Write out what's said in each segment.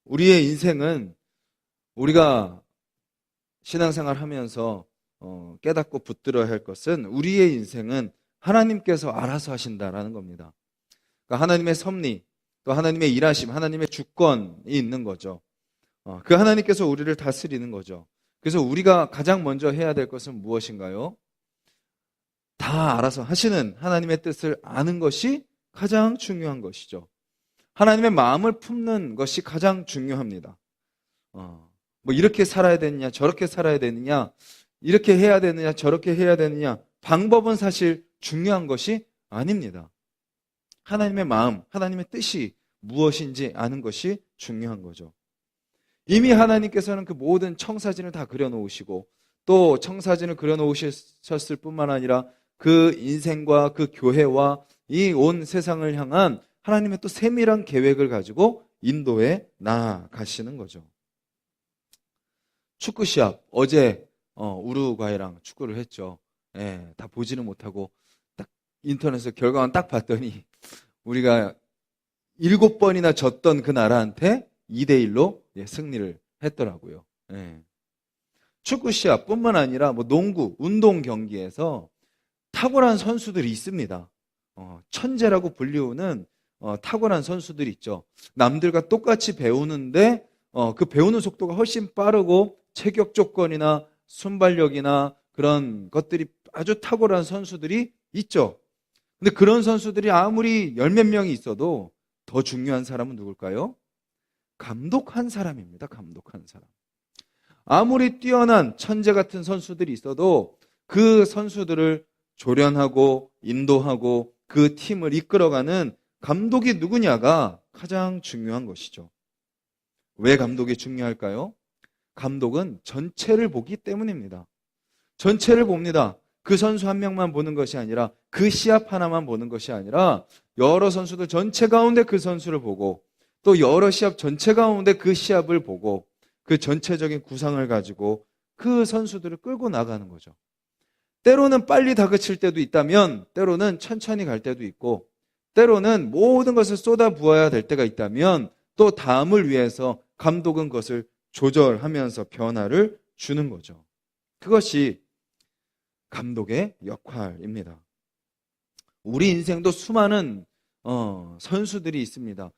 우리의 인생은 우리가 신앙생활 하면서 깨닫고 붙들어야 할 것은 우리의 인생은 하나님께서 알아서 하신다라는 겁니다. 그러니까 하나님의 섭리, 또 하나님의 일하심, 하나님의 주권이 있는 거죠. 그 하나님께서 우리를 다스리는 거죠. 그래서 우리가 가장 먼저 해야 될 것은 무엇인가요? 다 알아서 하시는 하나님의 뜻을 아는 것이 가장 중요한 것이죠. 하나님의 마음을 품는 것이 가장 중요합니다. 뭐 이렇게 살아야 되느냐, 저렇게 살아야 되느냐, 이렇게 해야 되느냐, 저렇게 해야 되느냐, 방법은 사실 중요한 것이 아닙니다. 하나님의 마음, 하나님의 뜻이 무엇인지 아는 것이 중요한 거죠. 이미 하나님께서는 그 모든 청사진을 다 그려놓으시고, 또 청사진을 그려놓으셨을 뿐만 아니라 그 인생과 그 교회와 이 온 세상을 향한 하나님의 또 세밀한 계획을 가지고 인도에 나아가시는 거죠. 축구 시합, 어제 우루과이랑 축구를 했죠. 예, 다 보지는 못하고 딱 인터넷에서 결과만 딱 봤더니 우리가 7번이나 졌던 그 나라한테 2대1로 승리를 했더라고요. 예. 축구 시합뿐만 아니라 뭐 농구, 운동 경기에서 탁월한 선수들이 있습니다. 천재라고 불리우는 탁월한 선수들이 있죠. 남들과 똑같이 배우는데 그 배우는 속도가 훨씬 빠르고 체격 조건이나 순발력이나 그런 것들이 아주 탁월한 선수들이 있죠. 근데 그런 선수들이 아무리 열 몇 명이 있어도 더 중요한 사람은 누굴까요? 감독한 사람입니다. 감독한 사람. 아무리 뛰어난 천재 같은 선수들이 있어도 그 선수들을 조련하고 인도하고 그 팀을 이끌어가는 감독이 누구냐가 가장 중요한 것이죠. 왜 감독이 중요할까요? 감독은 전체를 보기 때문입니다. 전체를 봅니다. 그 선수 한 명만 보는 것이 아니라 그 시합 하나만 보는 것이 아니라 여러 선수들 전체 가운데 그 선수를 보고 또 여러 시합 전체 가운데 그 시합을 보고 그 전체적인 구상을 가지고 그 선수들을 끌고 나가는 거죠. 때로는 빨리 다그칠 때도 있다면 때로는 천천히 갈 때도 있고 때로는 모든 것을 쏟아 부어야 될 때가 있다면 또 다음을 위해서 감독은 그것을 조절하면서 변화를 주는 거죠. 그것이 감독의 역할입니다. 우리 인생도 수많은 선수들이 있습니다.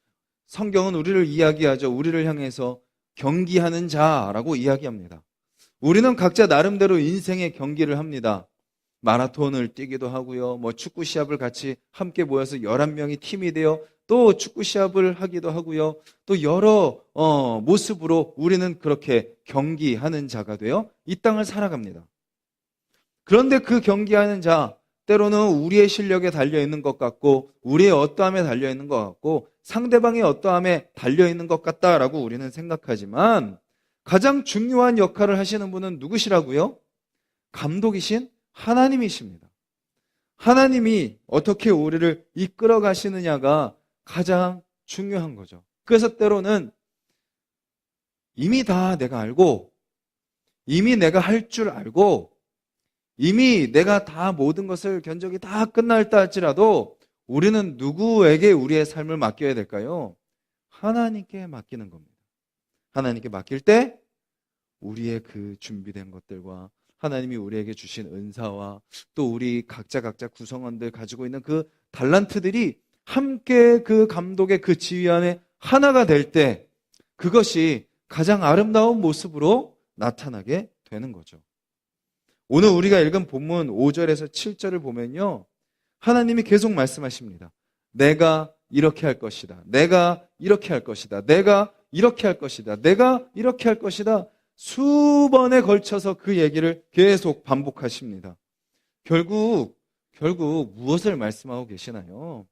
성경은 우리를 이야기하죠. 우리를 향해서 경기하는 자라고 이야기합니다. 우리는 각자 나름대로 인생의 경기를 합니다. 마라톤을 뛰기도 하고요. 뭐 축구 시합을 같이 함께 모여서 11명이 팀이 되어 또 축구 시합을 하기도 하고요. 또 여러 모습으로 우리는 그렇게 경기하는 자가 되어 이 땅을 살아갑니다. 그런데 그 경기하는 자, 때로는 우리의 실력에 달려있는 것 같고 우리의 어떠함에 달려있는 것 같고 상대방의 어떠함에 달려있는 것 같다라고 우리는 생각하지만 가장 중요한 역할을 하시는 분은 누구시라고요? 감독이신 하나님이십니다. 하나님이 어떻게 우리를 이끌어 가시느냐가 가장 중요한 거죠. 그래서 때로는 이미 다 내가 알고 이미 내가 할 줄 알고 이미 내가 다 모든 것을 견적이 다 끝날다 할지라도 우리는 누구에게 우리의 삶을 맡겨야 될까요? 하나님께 맡기는 겁니다. 하나님께 맡길 때 우리의 그 준비된 것들과 하나님이 우리에게 주신 은사와 또 우리 각자 구성원들 가지고 있는 그 달란트들이 함께 그 감독의 그 지휘 안에 하나가 될 때 그것이 가장 아름다운 모습으로 나타나게 되는 거죠. 오늘 우리가 읽은 본문 5절에서 7절을 보면요. 하나님이 계속 말씀하십니다. 내가 이렇게 할 것이다. 내가 이렇게 할 것이다. 내가 이렇게 할 것이다. 내가 이렇게 할 것이다. 수번에 걸쳐서 그 얘기를 계속 반복하십니다. 결국 무엇을 말씀하고 계시나요?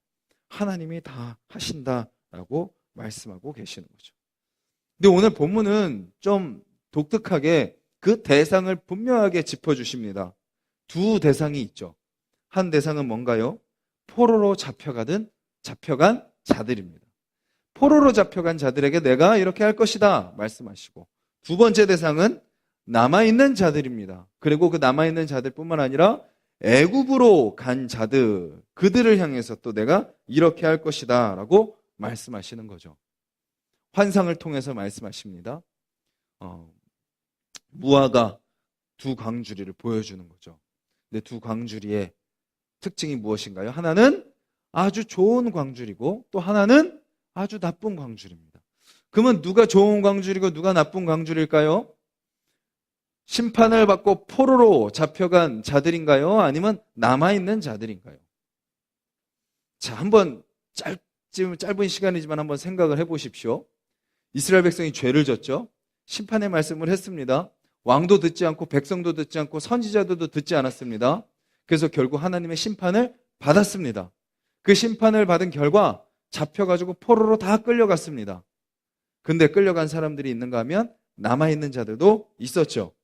하나님이 다 하신다라고 말씀하고 계시는 거죠. 근데 오늘 본문은 좀 독특하게 그 대상을 분명하게 짚어주십니다. 두 대상이 있죠. 한 대상은 뭔가요? 포로로 잡혀간 자들입니다. 포로로 잡혀간 자들에게 내가 이렇게 할 것이다 말씀하시고 두 번째 대상은 남아있는 자들입니다. 그리고 그 남아있는 자들뿐만 아니라 애굽으로 간 자들, 그들을 향해서 또 내가 이렇게 할 것이다 라고 말씀하시는 거죠. 환상을 통해서 말씀하십니다. 무화과 두 광주리를 보여주는 거죠. 근데 두 광주리의 특징이 무엇인가요? 하나는 아주 좋은 광주리고 또 하나는 아주 나쁜 광주리입니다. 그러면 누가 좋은 광주리고 누가 나쁜 광주리일까요? 심판을 받고 포로로 잡혀간 자들인가요? 아니면 남아있는 자들인가요? 자, 한번 짧은 시간이지만 한번 생각을 해보십시오. 이스라엘 백성이 죄를 졌죠. 심판의 말씀을 했습니다. 왕도 듣지 않고 백성도 듣지 않고 선지자들도 듣지 않았습니다. 그래서 결국 하나님의 심판을 받았습니다. 그 심판을 받은 결과 잡혀가지고 포로로 다 끌려갔습니다. 근데 끌려간 사람들이 있는가 하면 남아있는 자들도 있었죠.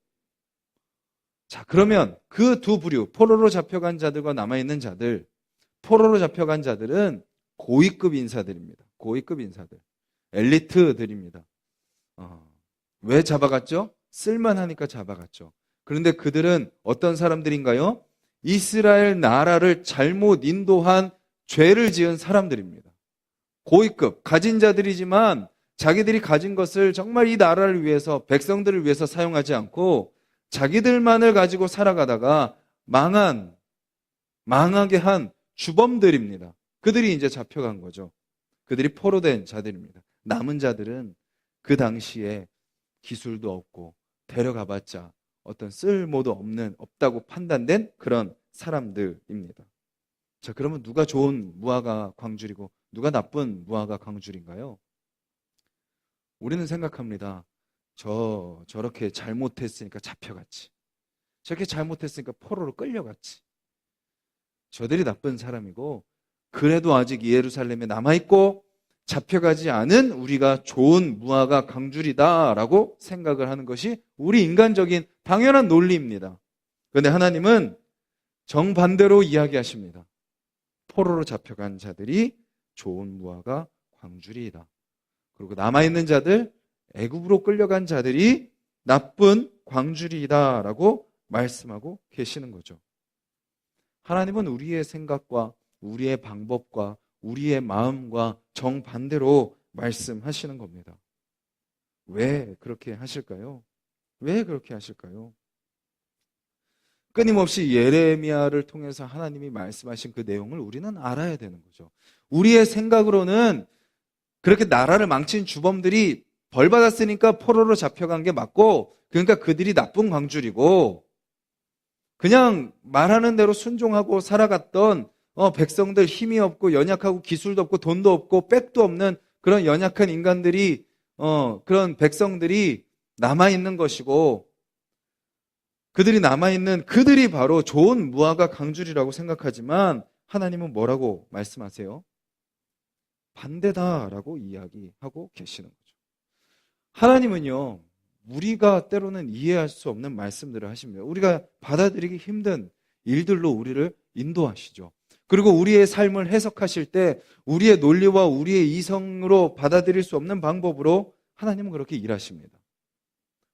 자, 그러면 그 두 부류, 포로로 잡혀간 자들과 남아있는 자들, 포로로 잡혀간 자들은 고위급 인사들입니다. 고위급 인사들. 엘리트들입니다. 왜 잡아갔죠? 쓸만하니까 잡아갔죠. 그런데 그들은 어떤 사람들인가요? 이스라엘 나라를 잘못 인도한 죄를 지은 사람들입니다. 고위급, 가진 자들이지만 자기들이 가진 것을 정말 이 나라를 위해서, 백성들을 위해서 사용하지 않고 자기들만을 가지고 살아가다가 망하게 한 주범들입니다. 그들이 이제 잡혀간 거죠. 그들이 포로된 자들입니다. 남은 자들은 그 당시에 기술도 없고 데려가봤자 어떤 쓸모도 없다고 판단된 그런 사람들입니다. 자, 그러면 누가 좋은 무화과 광주리고 누가 나쁜 무화과 광주리인가요? 우리는 생각합니다. 저렇게 잘못했으니까 잡혀갔지. 저렇게 잘못했으니까 포로로 끌려갔지. 저들이 나쁜 사람이고 그래도 아직 예루살렘에 남아있고 잡혀가지 않은 우리가 좋은 무화과 광주리다라고 생각을 하는 것이 우리 인간적인 당연한 논리입니다. 그런데 하나님은 정반대로 이야기하십니다. 포로로 잡혀간 자들이 좋은 무화과 광주리이다. 그리고 남아있는 자들, 애굽으로 끌려간 자들이 나쁜 광주리이다라고 말씀하고 계시는 거죠. 하나님은 우리의 생각과 우리의 방법과 우리의 마음과 정반대로 말씀하시는 겁니다. 왜 그렇게 하실까요? 왜 그렇게 하실까요? 끊임없이 예레미야를 통해서 하나님이 말씀하신 그 내용을 우리는 알아야 되는 거죠. 우리의 생각으로는 그렇게 나라를 망친 주범들이 벌 받았으니까 포로로 잡혀간 게 맞고, 그러니까 그들이 나쁜 광주리고, 그냥 말하는 대로 순종하고 살아갔던 백성들, 힘이 없고 연약하고 기술도 없고 돈도 없고 백도 없는 그런 연약한 인간들이, 그런 백성들이 남아있는 것이고, 그들이 바로 좋은 무화과 광주리라고 생각하지만 하나님은 뭐라고 말씀하세요? 반대다라고 이야기하고 계시는 거죠. 하나님은요, 우리가 때로는 이해할 수 없는 말씀들을 하십니다. 우리가 받아들이기 힘든 일들로 우리를 인도하시죠. 그리고 우리의 삶을 해석하실 때 우리의 논리와 우리의 이성으로 받아들일 수 없는 방법으로 하나님은 그렇게 일하십니다.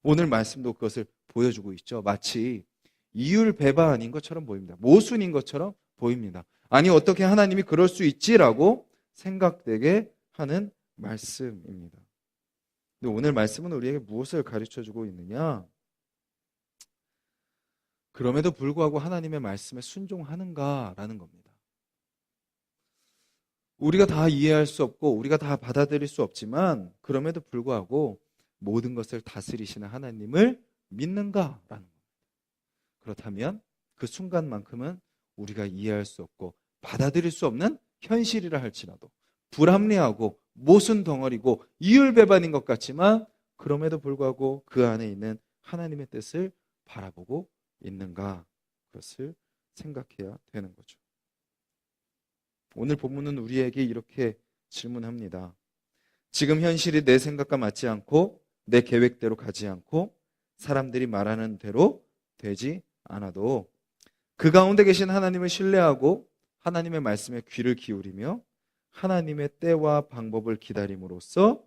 오늘 말씀도 그것을 보여주고 있죠. 마치 이율배반인 것처럼 보입니다. 모순인 것처럼 보입니다. 아니, 어떻게 하나님이 그럴 수 있지라고 생각되게 하는 말씀입니다. 근데 오늘 말씀은 우리에게 무엇을 가르쳐주고 있느냐? 그럼에도 불구하고 하나님의 말씀에 순종하는가라는 겁니다. 우리가 다 이해할 수 없고 우리가 다 받아들일 수 없지만 그럼에도 불구하고 모든 것을 다스리시는 하나님을 믿는가라는 겁니다. 그렇다면 그 순간만큼은 우리가 이해할 수 없고 받아들일 수 없는 현실이라 할지라도 불합리하고 모순 덩어리고 이율배반인 것 같지만 그럼에도 불구하고 그 안에 있는 하나님의 뜻을 바라보고 있는가, 그것을 생각해야 되는 거죠. 오늘 본문은 우리에게 이렇게 질문합니다. 지금 현실이 내 생각과 맞지 않고 내 계획대로 가지 않고 사람들이 말하는 대로 되지 않아도 그 가운데 계신 하나님을 신뢰하고 하나님의 말씀에 귀를 기울이며 하나님의 때와 방법을 기다림으로써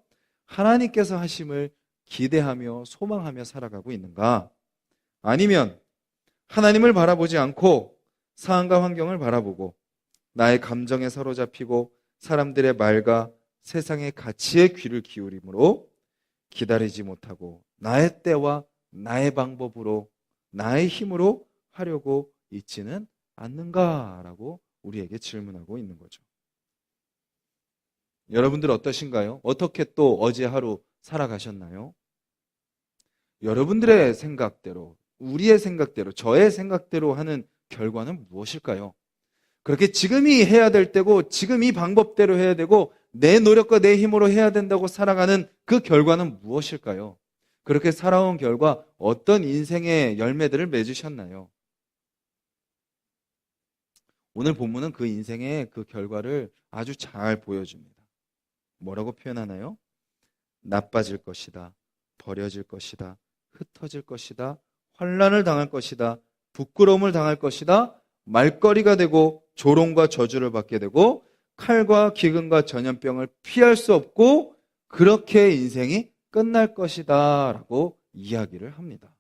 하나님께서 하심을 기대하며 소망하며 살아가고 있는가? 아니면 하나님을 바라보지 않고 상황과 환경을 바라보고 나의 감정에 사로잡히고 사람들의 말과 세상의 가치에 귀를 기울이므로 기다리지 못하고 나의 때와 나의 방법으로 나의 힘으로 하려고 있지는 않는가라고 우리에게 질문하고 있는 거죠. 여러분들 어떠신가요? 어떻게 또 어제 하루 살아가셨나요? 여러분들의 생각대로, 우리의 생각대로, 저의 생각대로 하는 결과는 무엇일까요? 그렇게 지금이 해야 될 때고 지금 이 방법대로 해야 되고 내 노력과 내 힘으로 해야 된다고 살아가는 그 결과는 무엇일까요? 그렇게 살아온 결과 어떤 인생의 열매들을 맺으셨나요? 오늘 본문은 그 인생의 그 결과를 아주 잘 보여줍니다. 뭐라고 표현하나요? 나빠질 것이다. 버려질 것이다. 흩어질 것이다. 환난을 당할 것이다. 부끄러움을 당할 것이다. 말거리가 되고 조롱과 저주를 받게 되고 칼과 기근과 전염병을 피할 수 없고 그렇게 인생이 끝날 것이다 라고 이야기를 합니다.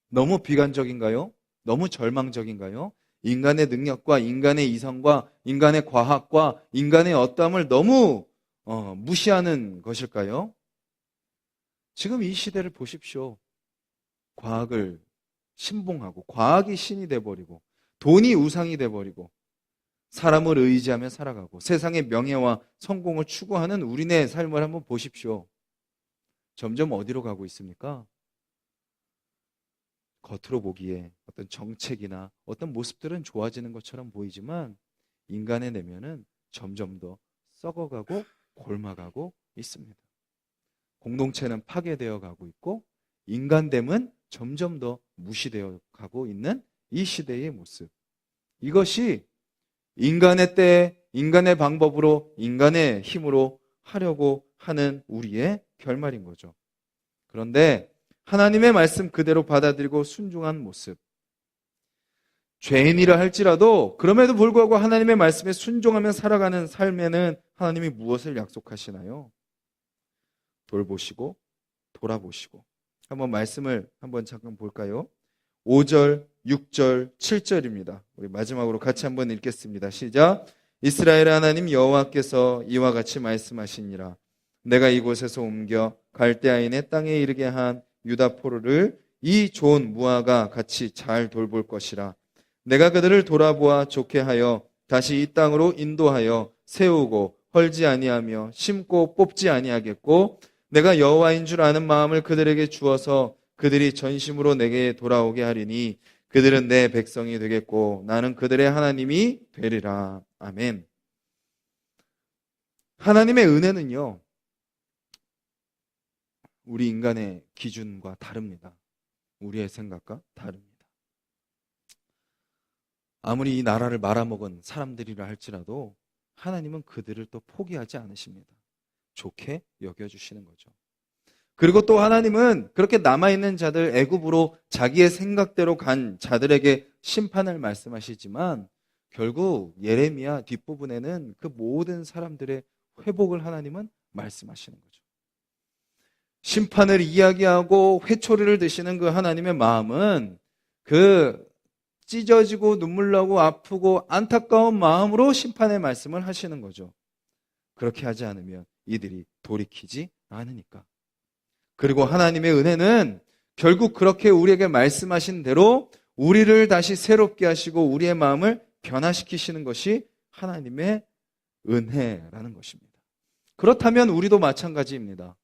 너무 비관적인가요? 너무 절망적인가요? 인간의 능력과 인간의 이성과 인간의 과학과 인간의 어떠함을 너무 무시하는 것일까요? 지금 이 시대를 보십시오. 과학을 신봉하고 과학이 신이 돼버리고 돈이 우상이 돼버리고 사람을 의지하며 살아가고 세상의 명예와 성공을 추구하는 우리네 삶을 한번 보십시오. 점점 어디로 가고 있습니까? 겉으로 보기에 어떤 정책이나 어떤 모습들은 좋아지는 것처럼 보이지만 인간의 내면은 점점 더 썩어가고 골마가고 있습니다. 공동체는 파괴되어 가고 있고 인간됨은 점점 더 무시되어 가고 있는 이 시대의 모습. 이것이 인간의 때, 인간의 방법으로, 인간의 힘으로 하려고 하는 우리의 결말인 거죠. 그런데 하나님의 말씀 그대로 받아들이고 순종한 모습. 죄인이라 할지라도 그럼에도 불구하고 하나님의 말씀에 순종하며 살아가는 삶에는 하나님이 무엇을 약속하시나요? 돌보시고 돌아보시고. 한번 말씀을 한번 잠깐 볼까요? 5절, 6절, 7절입니다. 우리 마지막으로 같이 한번 읽겠습니다. 시작. 이스라엘 하나님 여호와께서 이와 같이 말씀하시니라. 내가 이곳에서 옮겨 갈대아인의 땅에 이르게 한 유다 포로를 이 좋은 무화과 같이 잘 돌볼 것이라. 내가 그들을 돌아보아 좋게 하여 다시 이 땅으로 인도하여 세우고 헐지 아니하며 심고 뽑지 아니하겠고 내가 여호와인 줄 아는 마음을 그들에게 주어서 그들이 전심으로 내게 돌아오게 하리니 그들은 내 백성이 되겠고 나는 그들의 하나님이 되리라. 아멘. 하나님의 은혜는요, 우리 인간의 기준과 다릅니다. 우리의 생각과 다릅니다. 아무리 이 나라를 말아먹은 사람들이라 할지라도 하나님은 그들을 또 포기하지 않으십니다. 좋게 여겨주시는 거죠. 그리고 또 하나님은 그렇게 남아있는 자들, 애굽으로 자기의 생각대로 간 자들에게 심판을 말씀하시지만 결국 예레미야 뒷부분에는 그 모든 사람들의 회복을 하나님은 말씀하시는 거죠. 심판을 이야기하고 회초리를 드시는 그 하나님의 마음은 그 찢어지고 눈물 나고 아프고 안타까운 마음으로 심판의 말씀을 하시는 거죠. 그렇게 하지 않으면 이들이 돌이키지 않으니까. 그리고 하나님의 은혜는 결국 그렇게 우리에게 말씀하신 대로 우리를 다시 새롭게 하시고 우리의 마음을 변화시키시는 것이 하나님의 은혜라는 것입니다. 그렇다면 우리도 마찬가지입니다.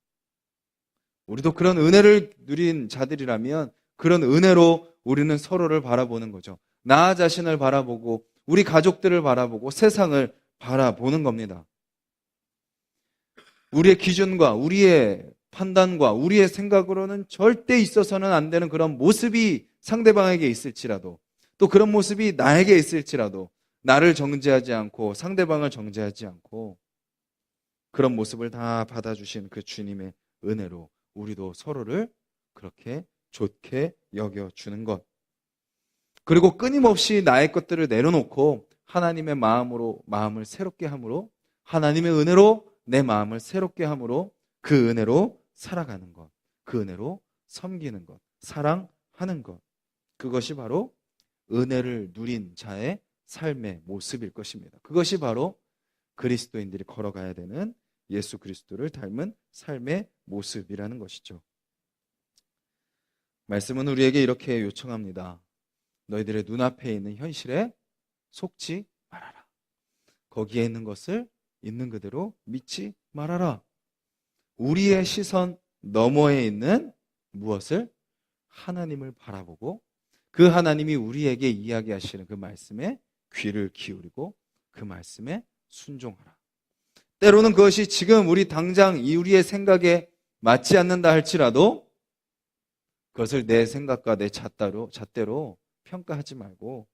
우리도 그런 은혜를 누린 자들이라면 그런 은혜로 우리는 서로를 바라보는 거죠. 나 자신을 바라보고 우리 가족들을 바라보고 세상을 바라보는 겁니다. 우리의 기준과 우리의 판단과 우리의 생각으로는 절대 있어서는 안 되는 그런 모습이 상대방에게 있을지라도 또 그런 모습이 나에게 있을지라도 나를 정죄하지 않고 상대방을 정죄하지 않고 그런 모습을 다 받아주신 그 주님의 은혜로 우리도 서로를 그렇게 좋게 여겨주는 것. 그리고 끊임없이 나의 것들을 내려놓고 하나님의 마음으로 마음을 새롭게 함으로 하나님의 은혜로 내 마음을 새롭게 함으로 그 은혜로 살아가는 것, 그 은혜로 섬기는 것, 사랑하는 것. 그것이 바로 은혜를 누린 자의 삶의 모습일 것입니다. 그것이 바로 그리스도인들이 걸어가야 되는 예수 그리스도를 닮은 삶의 모습이라는 것이죠. 말씀은 우리에게 이렇게 요청합니다. 너희들의 눈앞에 있는 현실에 속지 말아라. 거기에 있는 것을 있는 그대로 믿지 말아라. 우리의 시선 너머에 있는 무엇을? 하나님을 바라보고 그 하나님이 우리에게 이야기하시는 그 말씀에 귀를 기울이고 그 말씀에 순종하라. 때로는 그것이 지금 우리 당장 우리의 생각에 맞지 않는다 할지라도 그것을 내 생각과 내 잣대로 평가하지 말고